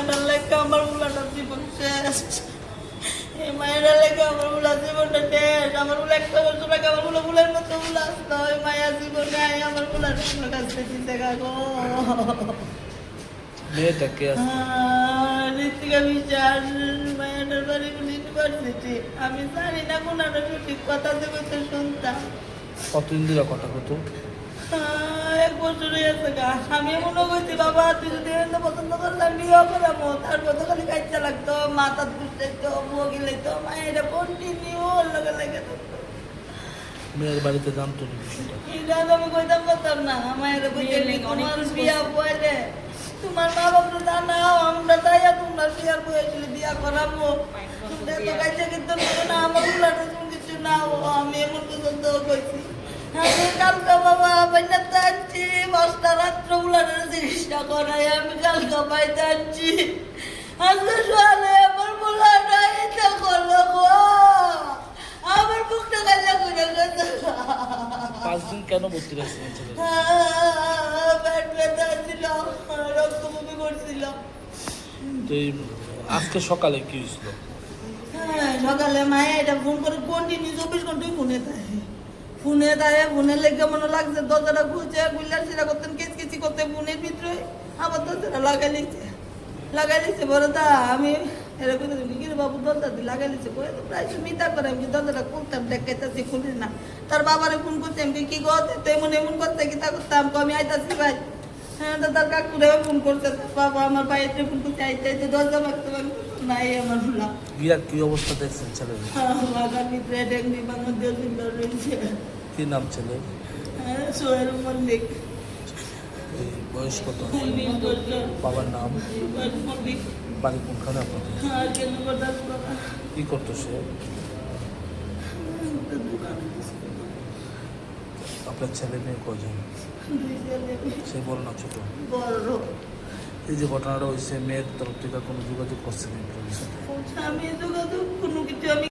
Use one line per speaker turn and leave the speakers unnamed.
মায়ের লেখা আমার বুলাটার জীবন শেষ। এই মায়ের লেখা আমার বুলা জীবনটা শেষ। আমার বুলা একটা বছর আগে আমার বুলা বুলের মতো বুলা আসতো। ওই মায়ের জীবনে আমার বুলার কাছে চিন্তা কাগো।
মেয়েটা কে আছে?
ঋতিকা বিশ্বাস, মায়ের বাড়ি ইউনিভার্সিটি। আমি জানি না কোনটা সঠিক, কথা দেবে তো শুনতাম।
কতদিন ধরে কথা কত?
1 বছর হয়েছে গা। আমি মনে করছি বাবা তুই যদি এত পছন্দ করলাম বিয়ে করাবো, তারপর তো খালি কাজটা লাগতো, মাথা ঘুরতেতো, বুয়ো গেলেতো, মায়ের কন্টিনিউ ওর লগে লেগে থাকতো।
মেয়ের বাড়িতে জানতো না বিষয়টা?
এটা তো আমি কইতাম পারতাম না। মায়ের তোমার বিয়া বয়লে তোমার মা বাবা জানাও, আমরা তাইয়া তোমরা বিয়ার বয়সে বিয়া করাবো। তোমরা তো কাজে কিন্তু না, আমার উল্লাটা তুমি কিছু না। আমি এমন পছন্দ কইছি। আমি কালকা বাবা বাইনাতে আনছি, 5টা রাত্র উল্লাটার চিকিৎসা করাই আমি কালকা পাইতে আনছি। আজকে সোয়ালে আমার উল্লাটা এটা করলো গো। আমার বুকটা কাজা করে গেছে।
5 দিন কেন ভর্তি রাখছিলেন ছেলে?
পেট ব্যথা ছিল, রক্ত বমি করছিল।
তো এই আজকে সকালে কি হয়েছিল?
সকালে মায়ে এটা ফোন করে কন্টিনিউ 24 ঘন্টাই ফোনে দেয় ফোনের লেগে মনে লাগছে দরজাটা খুলছে, গুল্লার সেটা করতেন কিচকিচি করতে ফোনের ভিতরে আবার দরজাটা লাগাই লিখছে বড় তা আমি এরকম কি রে বাবু দরজা দিয়ে লাগাই লিখছে করে তো প্রায় মিতা করে আমি দরজাটা খুলতাম, দেখাইতেছি খুলি না। তার বাবারে ফোন করতে আমি কি গো তো এমন করতে কি তা করতাম, আমি আইতাছি ভাই। হ্যাঁ তার কাকুরে ফোন করতে, বাবা আমার বাইরে ফোন করতে আইতে দরজা মারতে নাই আমার ভুলা।
বিয়ার কি অবস্থা দেখছেন ছেলের?
আগামী ডেঙ্গি বাংলাদেশ রয়েছে।
কি নাম ছেলে?
সোহেল মল্লিক।
এই বয়স কত?
19 বছর।
বাবার নাম?
মল্লিক।
বাড়ি কোনখানে আপনাদের?
কেন বরদাস করা?
কি করতো সে? আপনার ছেলে মেয়ে কজন?
2 ছেলে।
সে বড় না ছোট?
বড়।
এই যে ঘটনাটা হয়েছে, মেয়ের তরফ থেকে কোনো যোগাযোগ করছেন?
আমি যোগাযোগ কোনো কিছু আমি